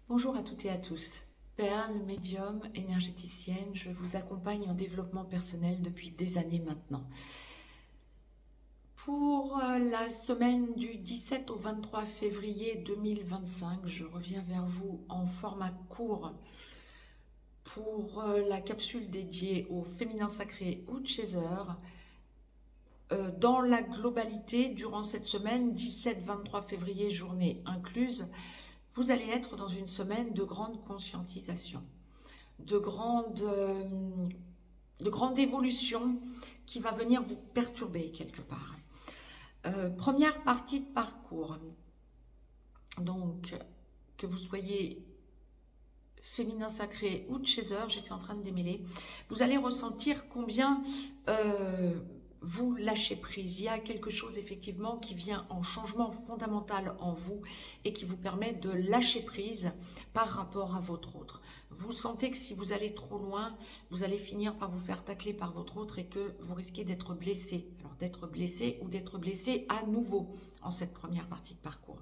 Bonjour à toutes et à tous. Perle, médium, énergéticienne, je vous accompagne en développement personnel depuis des années maintenant. Pour la semaine du 17 au 23 février 2025, je reviens vers vous en format court pour la capsule dédiée au féminin sacré ou Chaser. Dans la globalité, durant cette semaine, 17-23 février, journée incluse, vous allez être dans une semaine de grande conscientisation, de grande évolution qui va venir vous perturber quelque part. Première partie de parcours. Donc, que vous soyez féminin sacré ou chaser, j'étais en train de démêler, vous allez ressentir combien vous lâchez prise. Il y a quelque chose effectivement qui vient en changement fondamental en vous et qui vous permet de lâcher prise par rapport à votre autre. Vous sentez que si vous allez trop loin, vous allez finir par vous faire tacler par votre autre et que vous risquez d'être blessé. Alors d'être blessé ou d'être blessé à nouveau en cette première partie de parcours.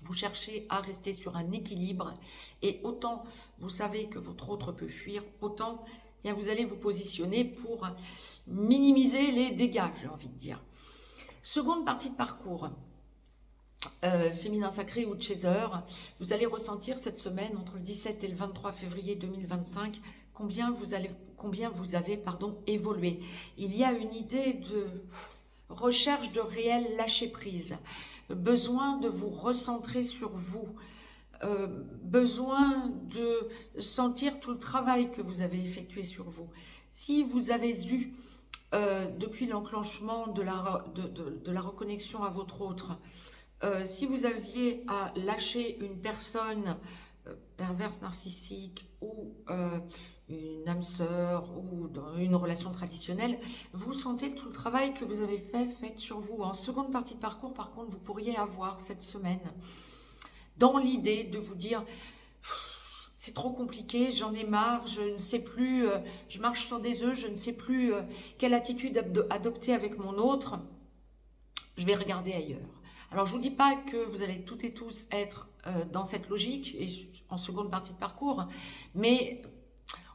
Vous cherchez à rester sur un équilibre et autant vous savez que votre autre peut fuir, autant bien, vous allez vous positionner pour minimiser les dégâts, j'ai envie de dire. Seconde partie de parcours, féminin sacré ou chaser, vous allez ressentir cette semaine entre le 17 et le 23 février 2025 combien vous avez évolué. Il y a une idée de recherche de réel lâcher prise, besoin de vous recentrer sur vous, besoin de sentir tout le travail que vous avez effectué sur vous. Si vous avez eu, depuis l'enclenchement de la reconnexion à votre autre, si vous aviez à lâcher une personne perverse, narcissique ou une âme sœur ou dans une relation traditionnelle, vous sentez tout le travail que vous avez fait sur vous. En seconde partie de parcours, par contre, vous pourriez avoir cette semaine dans l'idée de vous dire c'est trop compliqué, j'en ai marre, je ne sais plus, je marche sur des œufs, je ne sais plus quelle attitude adopter avec mon autre, je vais regarder ailleurs. Alors je ne vous dis pas que vous allez toutes et tous être dans cette logique et en seconde partie de parcours, mais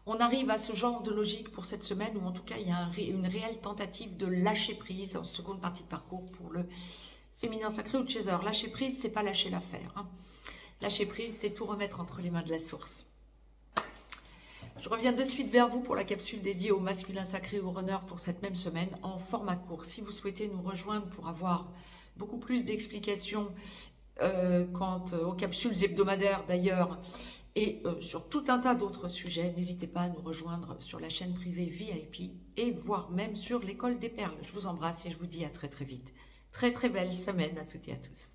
on arrive à ce genre de logique pour cette semaine où en tout cas il y a une réelle tentative de lâcher prise en seconde partie de parcours pour le féminin sacré ou chaser. Lâcher prise, c'est pas lâcher l'affaire. Hein. Lâcher prise, c'est tout remettre entre les mains de la source. Je reviens de suite vers vous pour la capsule dédiée au masculin sacré ou runner pour cette même semaine en format court. Si vous souhaitez nous rejoindre pour avoir beaucoup plus d'explications quant aux capsules hebdomadaires d'ailleurs et sur tout un tas d'autres sujets, n'hésitez pas à nous rejoindre sur la chaîne privée VIP et voire même sur l'école des perles. Je vous embrasse et je vous dis à très très vite. Très très belle semaine à toutes et à tous.